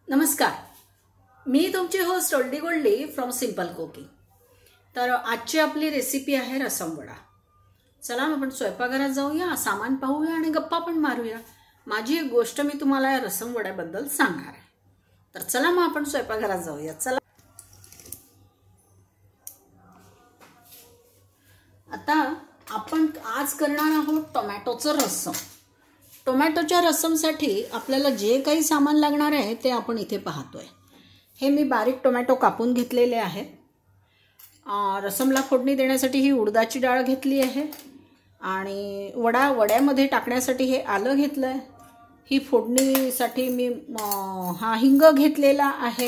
नमस्कार, मी तुमची होस्ट ओल्डी गोल्डी फ्रॉम सिंपल कुकिंग। तर आजची आपली रेसिपी आहे रसम वडा। चला आपण स्वयंपाकघरात जाऊया, सामान पाहूया आणि गप्पा पण मारूया। माझी एक गोष्ट मी तुम्हाला या रसम वड्याबद्दल सांगणार आहे। तर चला मग आपण स्वयंपाकघरात जाऊया। चला आता आपण आज करणार आहोत टोमॅटोचं रसम। टोमॅटोच्या रसमसाठी आपल्याला जे काही सामान लागणार आहे ते आपण इथे पाहतोय। हे मी बारीक टोमॅटो कापून घेतलेले आहेत। रसमला फोडणी देण्यासाठी ही उडदाची डाळ घेतली आहे आणि वड्यामध्ये टाकण्यासाठी हे आलं घेतलंय। ही फोडणीसाठी मी हिंग घेतलेला आहे।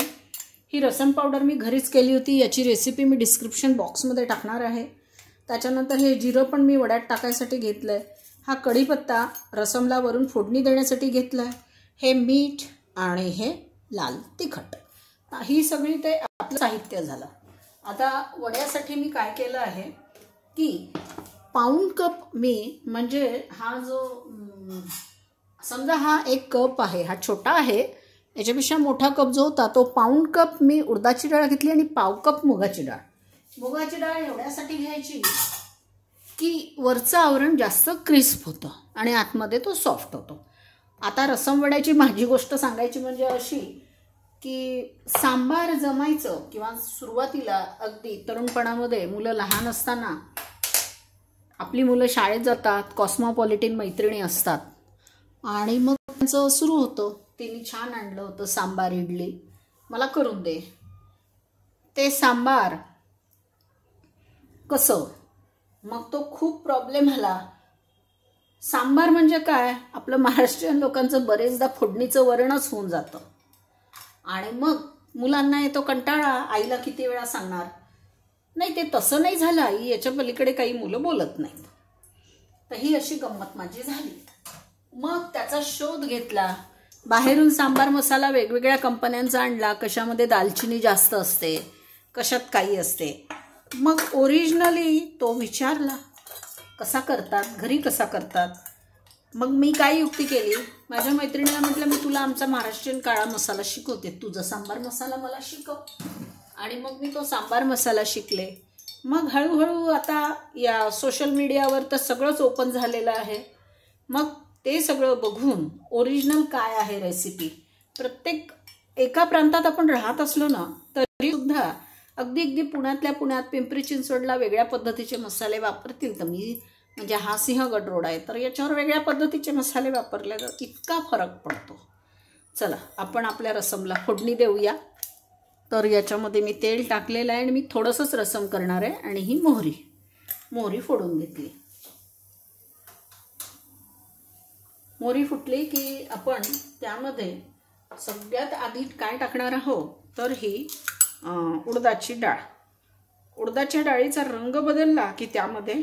ही रसम पावडर मी घरीच केली होती, याची रेसिपी मी डिस्क्रिप्शन बॉक्समध्ये टाकणार आहे। त्याच्यानंतर हे जिरं पण मी वड्यात टाकायसाठी घेतलंय। हा कढीपत्ता रसमला वरून फोडणी देण्यासाठी घेतलाय। हे मीठ आणि हे लाल तिखट, ही सगळी ते आपलं साहित्य झालं। आता वड्यासाठी मी काय केलं आहे की पाऊण कप मी, म्हणजे हा जो समजा हा एक कप आहे, हा छोटा आहे, याच्यापेक्षा मोठा कप जो होता तो पाऊण कप मी उडदाची डाळ घेतली आणि पाव कप मुगाची डाळ। मुगाची डाळ एवढ्यासाठी घ्यायची की वरचं आवरण जास्त क्रिस्प होतं आणि आतमध्ये तो सॉफ्ट होतो। आता रसम वड्याची माझी गोष्ट सांगायची म्हणजे अशी की सांबार जमायचं किंवा सुरुवातीला अगदी तरुणपणामध्ये मुलं लहान असताना, आपली मुलं शाळेत जातात, कॉस्मोपॉलिटन मैत्रिणी असतात आणि मग त्यांचं सुरू होतं, तिने छान आणलं होतं सांबार इडली, मला करून दे। ते सांबार कसं, मग तो खूप प्रॉब्लेम आला। सांबार म्हणजे काय, आपलं महाराष्ट्रीयन लोकांचं बरेचदा फोडणीचं वरणच होऊन जातं आणि मग मुलांना येतो कंटाळा, आईला किती वेळा सांगणार, नाही ते तसं नाही झालं आई, याच्या पलीकडे काही मुलं बोलत नाहीत। तर ही अशी गंमत माझी झाली। मग त्याचा शोध घेतला, बाहेरून सांबार मसाला वेगवेगळ्या कंपन्यांचा आणला, कशामध्ये दालचिनी जास्त असते, कशात काही असते। मग ओरिजिनली तो विचारला कसा करतात, घरी कसा करतात। मग मी काय युक्ती केली, माझ्या मैत्रिणीला म्हटलं मी तुला आमचा महाराष्ट्रीयन काळा मसाला शिकवते, तुझा सांबार मसाला मला शिकव। आणि मग मी तो सांबार मसाला शिकले। मग हळूहळू आता या सोशल मीडियावर तर सगळंच ओपन झालेलं आहे। मग ते सगळं बघून ओरिजिनल काय आहे रेसिपी, प्रत्येक एका प्रांतात आपण राहत असलो ना तरी सुद्धा अगदी पुण्यातल्या पुण्यात पिंपरी चिंचवडला वेगळ्या पद्धतीचे मसाले वापरतील, तर मी म्हणजे हा सिंहगड रोड आहे तर याच्यावर वेगळ्या पद्धतीचे मसाले वापरले तर इतका फरक पडतो। चला आपण आपल्या रसमला फोडणी देऊया। तर याच्यामध्ये मी तेल टाकलेलं आहे आणि मी थोडंसंच रसम करणार आहे आणि ही मोहरी फोडून घेतली। मोहरी फुटली की आपण त्यामध्ये सगळ्यात आधी काय टाकणार आहोत, तर ही उडदाची डाळ। उडदाच्या डाळीचा रंग बदलला की त्यामध्ये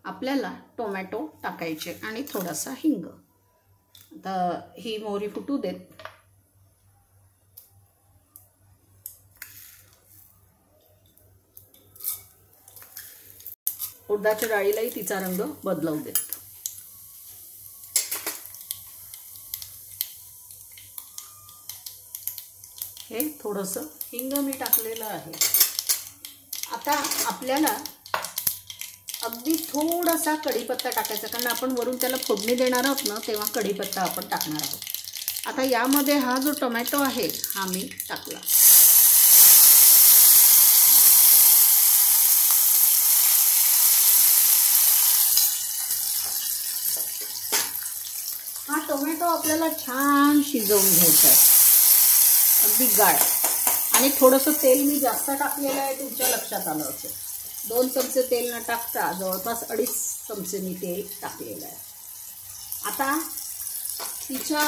आपल्याला टोमॅटो टाकायचे आणि थोडासा हिंग। आता ही मोहरी फुटू देत। उडदाच्या डाळीलाही तिचा रंग बदलवू देत। हे थोडंसं हिंग मी टाकलेलं आहे। आता आपल्याला अगदी थोडासा कढीपत्ता टाकायचा, कारण आपण वरून त्याला फोडणी देणार आहोत ना, तेव्हा कढीपत्ता आपण टाकणार आहोत। आता यामध्ये हा जो टोमॅटो आहे हा मी टाकला। हा टोमॅटो आपल्याला छान शिजवून घ्यायचा आहे, अगदी गाळ। आणि थोडंसं तेल मी जास्त टाकलेलं आहे, तुमच्या लक्षात आलं असेल। 2 चमचे तेल न टाकता जवळपास 2.5 चमचे मी तेल टाकलेलं आहे। आता तिच्या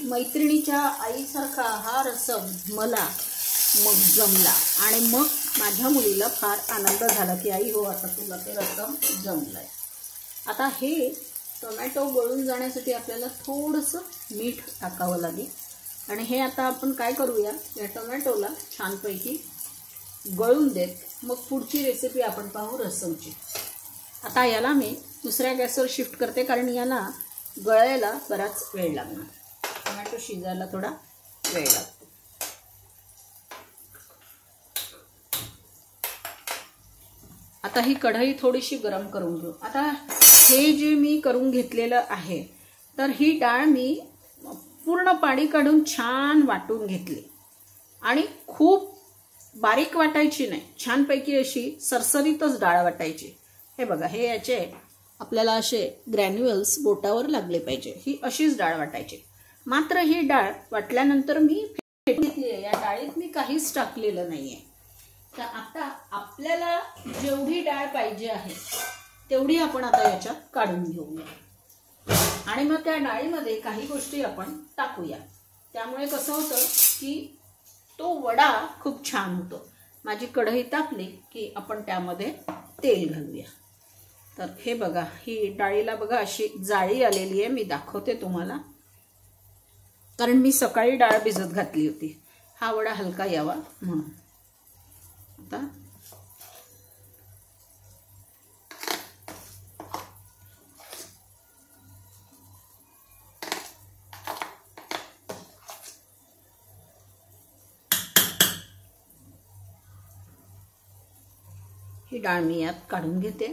मैत्रिणीच्या आईसारखा हा रसम मला मग जमला आणि मग माझ्या मुलीला फार आनंद झाला की आई हो आता तुला ते रसम जमलंय। आता हे टोमॅटो गळून जाण्यासाठी आपल्याला थोडंसं मीठ टाकावं लागेल आणि हे आता आपण काय करूया, या टोमॅटोला छानपैकी गळून देत मग पुढची रेसिपी आपण पाहू रसमची। आता याला मी दुसऱ्या गॅसवर शिफ्ट करते, कारण याला गळायला बराच वेळ लागणार। टोमॅटो शिजायला थोडा वेळ लागतो. आता ही कढई थोडीशी गरम करून घेऊ. आता हे जे मी करून घेतलेलं आहे, तर ही डाळ मी पूर्ण पाणी काढून छान वाटून घेतली आणि खूप बारीक वाटायची नाही, छानपैकी अशी सरसरीतच डाळ वाटायची. हे बघा, हे याचे आपल्याला असे ग्रॅन्युअल्स बोटावर लागले पाहिजे, ही अशीच डाळ वाटायची. मात्र ही डाळ वाटल्यानंतर मी फेटून घेतली आहे. या डाळीत मी काहीच टाकलेलं नाहीये. तर आता आपल्याला जेवढी डाळ पाहिजे आहे तेवढी आपण आता याच्यात काढून घेऊया आणि मग त्या डाळीमध्ये काही गोष्टी आपण टाकूया. त्यामुळे कसं होतं की तो वडा खूप छान होतो. माझी कढई तापली की आपण त्यामध्ये तेल घालूया. तर हे बघा, ही डाळीला बघा अशी जाळी आलेली आहे. मी दाखवते तुम्हाला, कारण मी सकाळी डाळ भिजत घातली होती, हा वडा हलका यावा म्हणून. आता ही डाळ मी यात काढून घेते.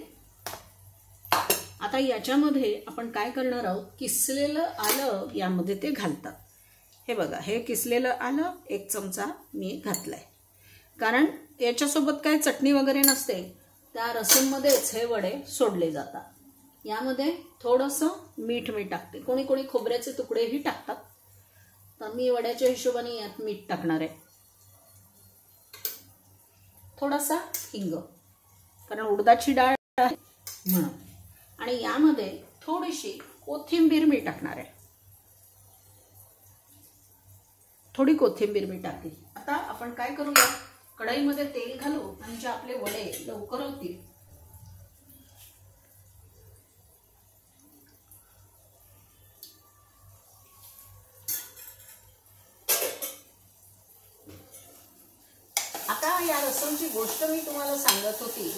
आता याच्यामध्ये आपण काय करणार आहोत, किसलेलं आलं यामध्ये ते घालतात. हे बघा, हे किसलेलं आलं 1 चमचा मी घातलाय, कारण याच्यासोबत काय चटणी वगैरे नसते. त्या रसममध्येच हे वडे सोडले जातात. यामध्ये थोडंसं मीठ मी टाकते. कोणी कोणी खोबऱ्याचे तुकडेही टाकतात, तर मी वड्याच्या हिशोबाने यात मीठ टाकणार आहे. थोडासा हिंग, कारण उडदाची डाळ आहे म्हणून. आणि यामध्ये थोडीशी कोथिंबीर मी टाकणार आहे. थोडी कोथिंबीर मी टाकली. आता आपण काय करूया, कढईमध्ये तेल घालू म्हणजे आपले वडे लवकर होतील. आता या रसमची गोष्ट मी तुम्हाला सांगत होती,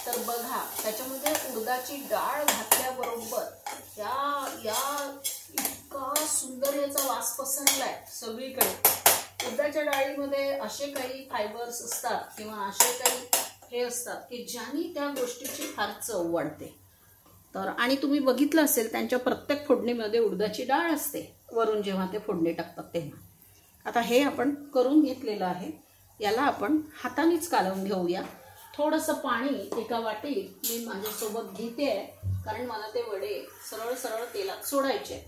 तर बघा त्याच्यामध्ये उडदाची डाळ घातल्याबरोबर या इतका सुंदर याचा वास पसरलाय सगळीकडे. उडदाच्या डाळीमध्ये असे काही फायबर्स असतात किंवा असे काही हे असतात की ज्यांनी त्या गोष्टीची फार चव वाढते. तर आणि तुम्ही बघितलं असेल त्यांच्या प्रत्येक फोडणीमध्ये उडदाची डाळ असते वरून जेव्हा ते फोडणी टाकतात तेव्हा. आता हे आपण करून घेतलेलं आहे, याला आपण हातानेच कालवून घेऊया. थोडंसं पाणी एका वाटीत मी माझ्यासोबत घेते आहे, कारण मला ते वडे सरळ सरळ तेलात सोडायचे.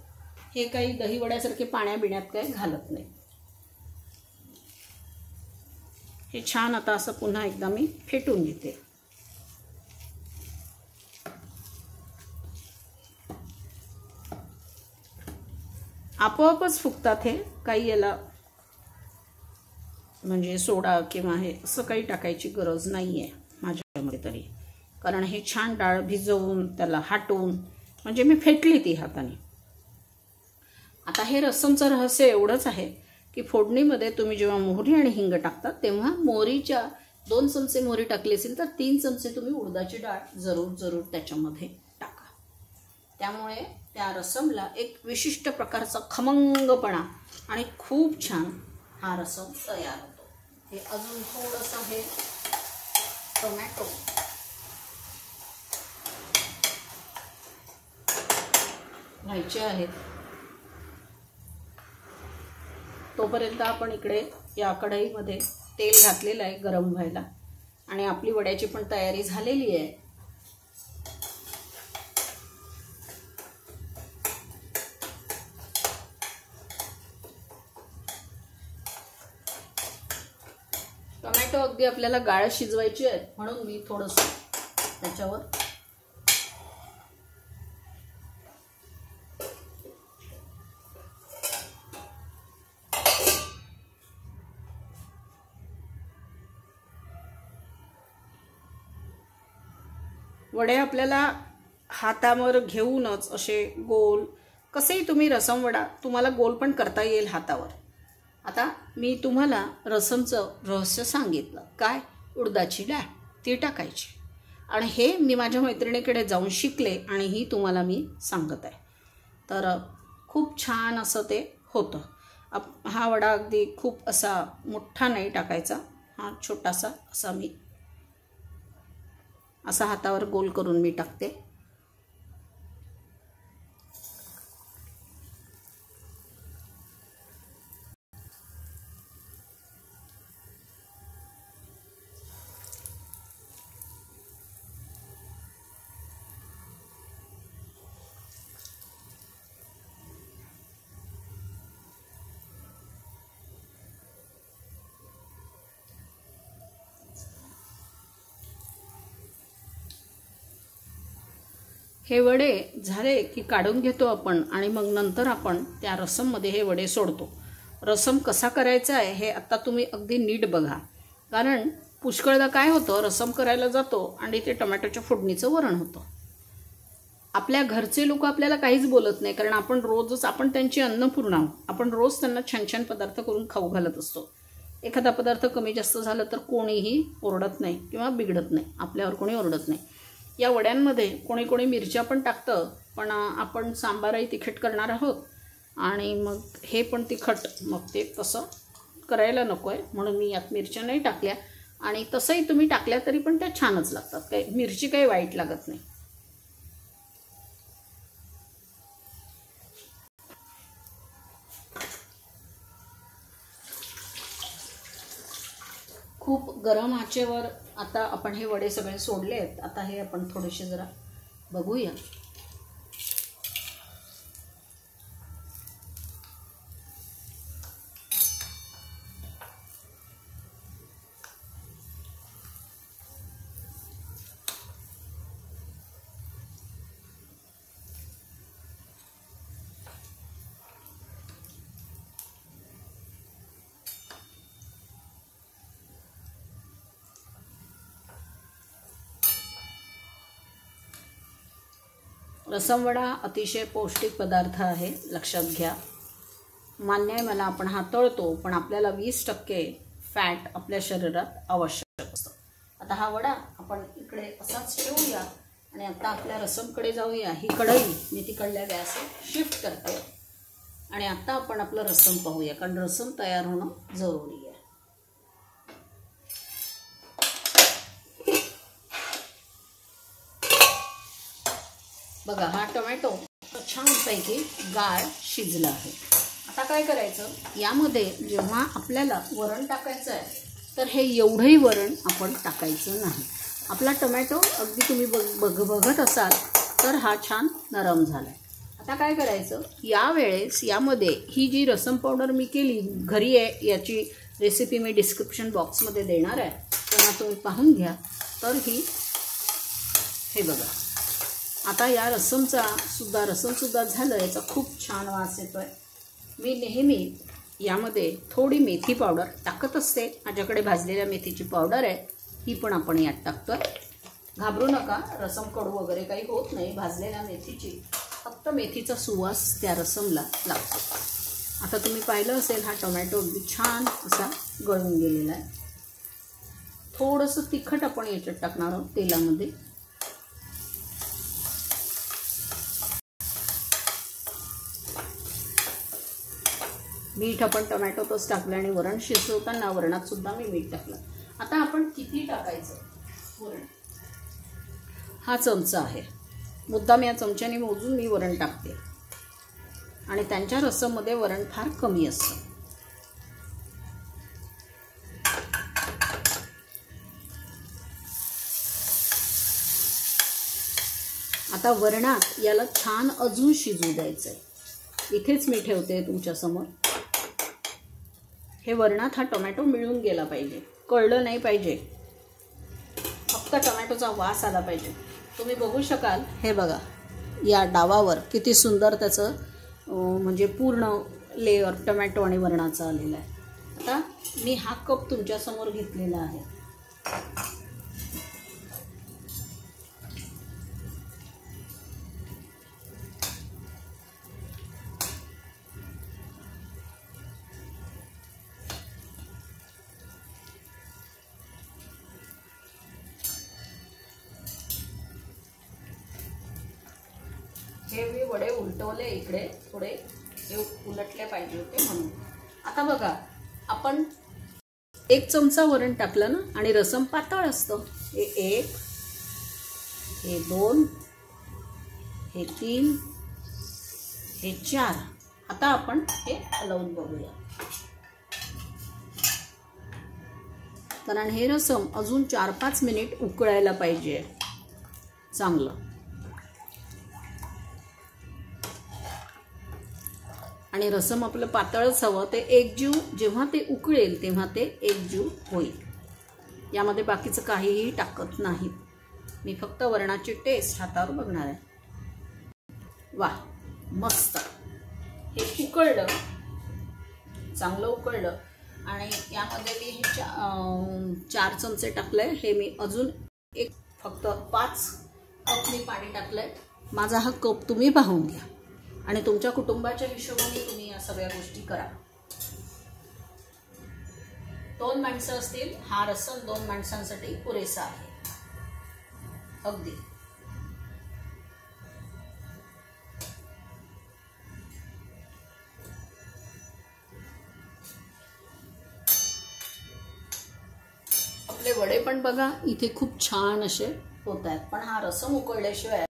हे काही दही वड्यासारखे पाण्याबिण्यात काही घालत नाही. हे छान आता असं पुन्हा एकदा मी फेटून घेते. आपोआपच फुगतात हे, काही याला म्हणजे सोडा किंवा हे असं काही टाकायची गरज नाही आहे माझ्यामध्ये तरी, कारण हे छान डाळ भिजवून त्याला हाटून म्हणजे मी फेटली ती हाताने. आता हे रसमचं रहस्य एवढंच आहे की फोडणीमध्ये तुम्ही जेव्हा मोहरी आणि हिंग टाकतात तेव्हा मोहरीच्या 2 चमचे मोहरी टाकली असेल तर 3 चमचे तुम्ही उडदाची डाळ जरूर त्याच्यामध्ये टाका. त्यामुळे त्या रसमला एक विशिष्ट प्रकारचा खमंगपणा आणि खूप छान हा रसम तयार होतो. हे अजून थोडंसं हे टोमॅटो व्हायचे आहेत, तोपर्यंत आपण इकडे या कढईमध्ये तेल घातलेलं आहे गरम व्हायला आणि आपली वड्याची पण तयारी झालेली आहे. टोमॅटो अगदी आपल्याला गाळ शिजवायची आहेत म्हणून मी थोडंसं त्याच्यावर वडे आपल्याला हातावर घेऊनच असे गोल, कसेही तुम्ही रसम वडा तुम्हाला गोल पण करता येईल हातावर. आता मी तुम्हाला रसमचं रहस्य सांगितलं, काय उडदाची डाळ ती टाकायची, आणि हे मी माझ्या मैत्रिणीकडे जाऊन शिकले आणि ही तुम्हाला मी सांगत आहे. तर खूप छान असं ते होतं. हा वडा अगदी खूप असा मोठा नाही टाकायचा, हा छोटासा असा मी असा हातावर गोल करून मी टाकते. हे वडे झाले की काढून घेतो आपण आणि मग नंतर आपण त्या रसममध्ये हे वडे सोडतो. रसम कसा करायचा आहे हे आता तुम्ही अगदी नीट बघा, कारण पुष्कळदा काय होतं, रसम करायला जातो आणि ते टोमॅटोच्या फोडणीचं वरण होतं. आपल्या घरचे लोक आपल्याला काहीच बोलत नाही, कारण आपण त्यांची अन्नपूर्णा आहोत. आपण रोज त्यांना छान छान पदार्थ करून खाऊ घालत असतो. एखादा पदार्थ कमी जास्त झालं तर कोणीही ओरडत नाही किंवा बिघडत नाही, आपल्यावर कोणी ओरडत नाही. या वड्यांमध्ये कोणी कोणी मिरच्या पण टाकतं, पण आपण सांबारही तिखट करणार आहोत आणि मग हे पण तिखट, मग ते तसं करायला नको आहे म्हणून मी यात मिरच्या नाही टाकल्या. आणि तसंही तुम्ही टाकल्या तरी पण त्या छानच लागतात, काही मिरची काही वाईट लागत नाही. खूप गरम आचेवर आता आपण हे वडे सगळे सोडले आहेत. आता हे आपण थोडेसे जरा बघूया. रसमवडा अतिशय पौष्टिक पदार्थ आहे, लक्षात घ्या. मान्य आहे मला, आपण हा तळतो, पण आपल्याला 20% फॅट आपल्या शरीरात आवश्यक असतं. आता हा वडा आपण इकडे असाच ठेवूया आणि आता आपल्या रसमकडे जाऊया. ही कढई मी तिकडल्या गॅस शिफ्ट करते आणि आता आपण आपलं रसम पाहूया, कारण रसम तयार होणं जरुरी आहे. बघा, हा टोमॅटो छानपैकी गाळ शिजला आहे. आता काय करायचं, यामध्ये जेव्हा आपल्याला वरण टाकायचं आहे तर हे एवढंही वरण आपण टाकायचं नाही. आपला टोमॅटो अगदी तुम्ही बघत असाल तर हा छान नरम झाला आहे. आता काय करायचं, यावेळेस यामध्ये ही जी रसम पावडर मी केली घरी आहे, याची रेसिपी मी डिस्क्रिप्शन बॉक्समध्ये देणार आहे, तेव्हा तुम्ही पाहून घ्या. तर हे बघा, आता या रसमसुद्धा झालं, याचा खूप छान वास येतो आहे. मी नेहमी यामध्ये थोडी मेथी पावडर टाकत असते. माझ्याकडे भाजलेल्या मेथीची पावडर आहे, ही पण आपण यात टाकतो आहे. घाबरू नका, रसम कडू वगैरे काही होत नाही भाजलेल्या मेथीची, फक्त मेथीचा सुवास त्या रसमला लागतो. आता तुम्ही पाहिलं असेल, हा टोमॅटो अगदी छान असा गळून गेलेला आहे. थोडंसं तिखट आपण याच्यात टाकणार आहोत तेलामध्ये. मीठ आपण टोमॅटोतच टाकलं आणि वरण शिजवताना वरणात सुद्धा मी मीठ टाकलं. आता आपण किती टाकायचं वरण, हा चमचा आहे, मुद्दाम या चमच्याने मोजून मी वरण टाकते. आणि त्यांच्या रसममध्ये वरण फार कमी असतं. आता वरणात याला छान अजून शिजू द्यायचं आहे. इथेच मी ठेवते तुमच्यासमोर. हे वरणात हा टोमॅटो मिळून गेला पाहिजे, कळलं नाही पाहिजे, फक्त टोमॅटोचा वास आला पाहिजे. तुम्ही बघू शकाल, हे बघा या डावावर किती सुंदर त्याचं म्हणजे पूर्ण लेअर टोमॅटो आणि वरणाचा आलेला आहे. आता मी हा कप तुमच्यासमोर घेतलेला आहे. हे मी वडे उलटवले इकडे, थोडे हे उलटले पाहिजे होते म्हणून. आता बघा, आपण 1 चमचा वरण टाकलं ना, आणि रसम पातळ असतं. हे 1, हे 2, हे 3, हे 4. आता आपण हे हलवून बघूया, कारण हे रसम अजून 4-5 मिनिट उकळायला पाहिजे चांगलं. आणि रसम आपलं पातळच हवं. ते एकजीव जेव्हा ते उकळेल तेव्हा ते एकजीव होईल. यामध्ये बाकीचं काहीही टाकत नाही. मी फक्त वरणाची टेस्ट हातावर बघणार आहे. वा, मस्त. हे उकळलं, चांगलं उकळलं. आणि यामध्ये मी हे 4 चमचे टाकलंय. हे मी अजून फक्त 5 कप मी पाणी टाकलंय. माझा हा कप तुम्ही पाहून घ्या आणि तुमच्या कुटुंबाच्या हिशोबाने तुम्ही या सगळ्या गोष्टी करा. 2 माणसं असतील, हा रस्सम 2 माणसांसाठी पुरेसा आहे अगदी. आपले वडे पण बघा इथे खूप छान असे होत आहेत. पण हा रसम उकळल्याशिवाय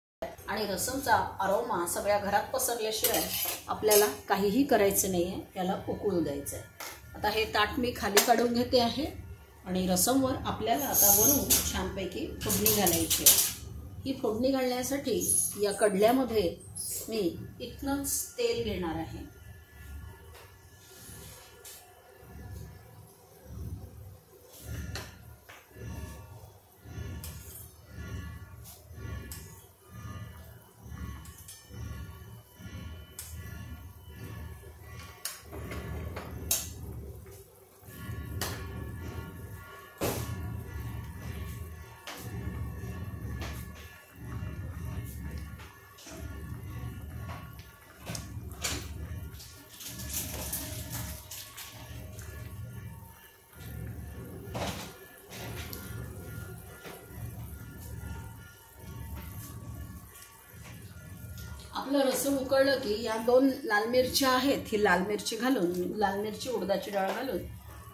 आणि रसमचा अरोमा सगळ्या घरात पसरल्याशिवाय आपल्याला काहीही करायचं नाही आहे. याला उकळू द्यायचं आहे. आता हे ताट मी खाली काढून घेते आहे आणि रसमवर आपल्याला आता वरून छानपैकी फोडणी घालायची आहे. ही फोडणी घालण्यासाठी या कडल्यामध्ये मी इथनंच तेल घेणार आहे. आपलं रसम उकळलं की या 2 लाल मिरच्या आहेत, ही लाल मिरची घालून, लाल मिरची उडदाची डाळ घालून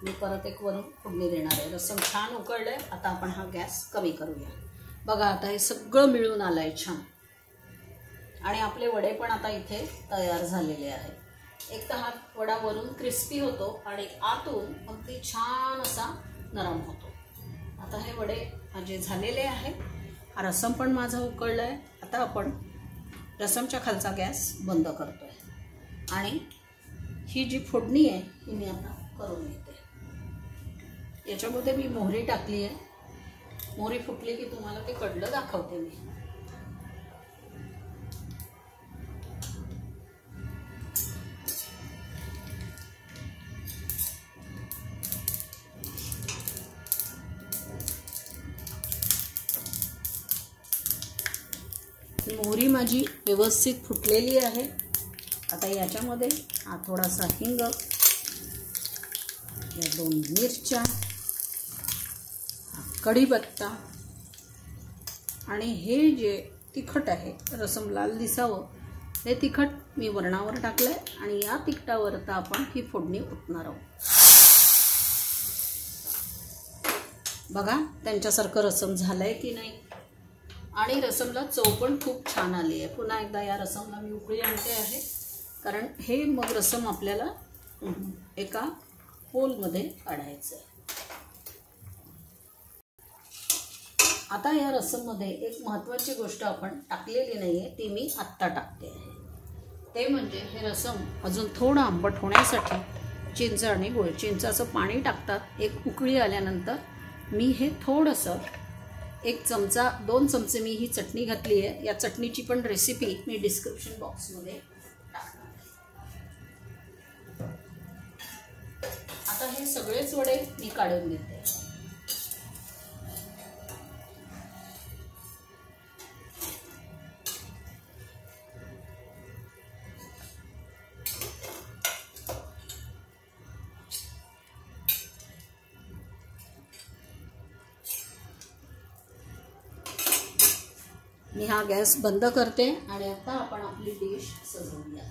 मी परत एक वरून फोडणी देणार आहे. रसम छान उकळलंय. आता आपण हा गॅस कमी करूया. बघा, आता हे सगळं मिळून आलंय छान. आणि आपले वडे पण आता इथे तयार झालेले आहेत. एक तर हा वडा वरून क्रिस्पी होतो आणि आतून अगदी छान असा नरम होतो. आता हे वडे माझे झालेले आहेत. हा रसम पण माझा उकळलाय. आता आपण रसमच्या खालचा गॅस बंद करतोय आणि ही जी फोडणी आहे ही मी आता करून घेते. याच्यामध्ये मी मोहरी टाकली आहे. मोहरी फुटली की तुम्हाला ते कडलं दाखवते मी. मोहरी माझी व्यवस्थित फुटलेली आहे. आता याच्यामध्ये हा थोडासा हिंग, या 2 मिरच्या, कढीपत्ता आणि हे जे तिखट आहे, रसम लाल दिसावं हे तिखट मी वरणावर टाकलंय आणि या तिखटावर आता आपण ही फोडणी ओतणार आहोत. बघा त्यांच्यासारखं रसम झालंय की नाही. आणि रसमला चव पण खूप छान आली आहे. पुन्हा एकदा या रसमला मी उकळी आणते आहे, कारण हे मग रसम आपल्याला एका पोलमध्ये काढायचं आहे. आता या रसममध्ये एक महत्त्वाची गोष्ट आपण टाकलेली नाही आहे, ती मी आत्ता टाकते आहे. ते म्हणजे हे रसम अजून थोडं आंबट होण्यासाठी चिंच आणि गुळ, चिंचाचं पाणी टाकतात. एक उकळी आल्यानंतर मी हे थोडंसं 1 चमचा 2 चमचे मी ही चटणी घातली आहे. या चटणीची पण रेसिपी मी डिस्क्रिप्शन बॉक्समध्ये टाकणार आहे. आता हे सगळेच वडे मी काढून घेते. मी हा गॅस बंद करते आणि आता आपण आपली डिश सजवूया.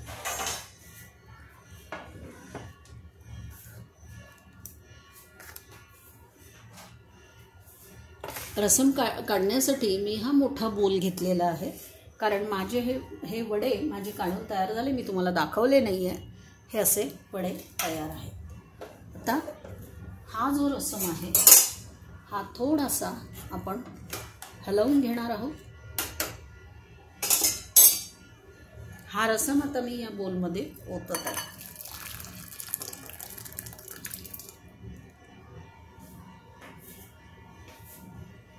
रसम काढण्यासाठी मी हा मोठा बोल घेतलेला आहे, कारण माझे हे वडे माझे काढून तयार झाले. मी तुम्हाला दाखवले नाही आहे. हे असे वडे तयार आहेत. आता हा जो रसम आहे हा थोडासा आपण हलवून घेणार आहोत. हा रसम आता मी या बोलमध्ये ओतत आहे.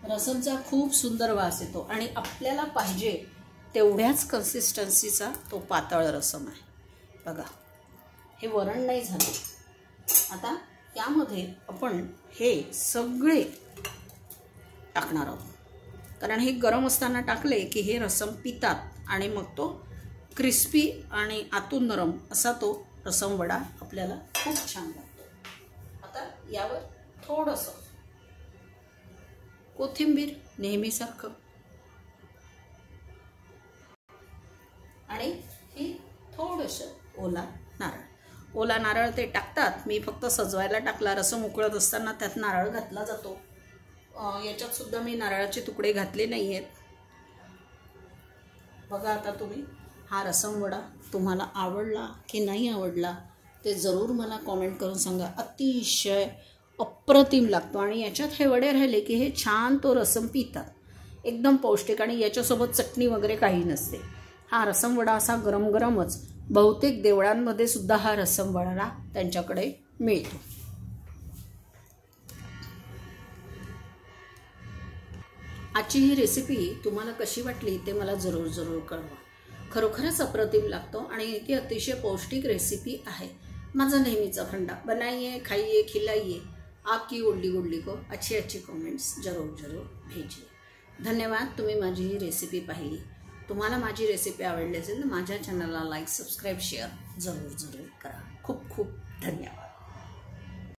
रसमचा खूप सुंदर वास येतो आणि आपल्याला पाहिजे तेवढ्याच कन्सिस्टन्सीचा तो पातळ रसम आहे. बघा, हे वरण नाही झालं. आता यामध्ये आपण हे सगळे टाकणार आहोत, कारण हे गरम असताना टाकले की हे रसम पितात आणि मग तो क्रिस्पी आणि आतून नरम असा तो रसम वडा आपल्याला खूप छान लागतो. आता यावर थोडंसं कोथिंबीर नेहमीसारखं आणि हे थोडंसं ओला नारळ ते टाकतात. मी फक्त सजवायला टाकला. रसम उकळत असताना त्यात नारळ घातला जातो. याच्यात सुद्धा मी नारळाचे तुकडे घातले नाही आहेत. बघा, आता तुम्ही हा रसम वडा तुम्हाला आवडला की नाही आवडला ते जरूर मला कॉमेंट करून सांगा. अतिशय अप्रतिम लागतो आणि याच्यात हे वडे राहिले की हे छान तो रसम पितात. एकदम पौष्टिक आणि याच्यासोबत चटणी वगैरे काही नसते. हा रसम वडा असा गरम गरमच बहुतेक देवळांमध्ये सुद्धा हा रसम वडा त्यांच्याकडे मिळतो. आजची ही रेसिपी तुम्हाला कशी वाटली ते मला जरूर कळवा. खरोखरच अप्रतिम लागतो आणि ती अतिशय पौष्टिक रेसिपी आहे. माझा नेहमीचा फंडा, बनाइए, खाइए, खिलाइए. आपकी उडली को अच्छे कमेंट्स जरूर भेजिए. धन्यवाद. तुम्ही माझी ही रेसिपी पाहिली. तुम्हाला माझी रेसिपी आवडली असेल तर माझ्या चॅनलला लाईक, सबस्क्राईब, शेअर जरूर करा. खूप धन्यवाद.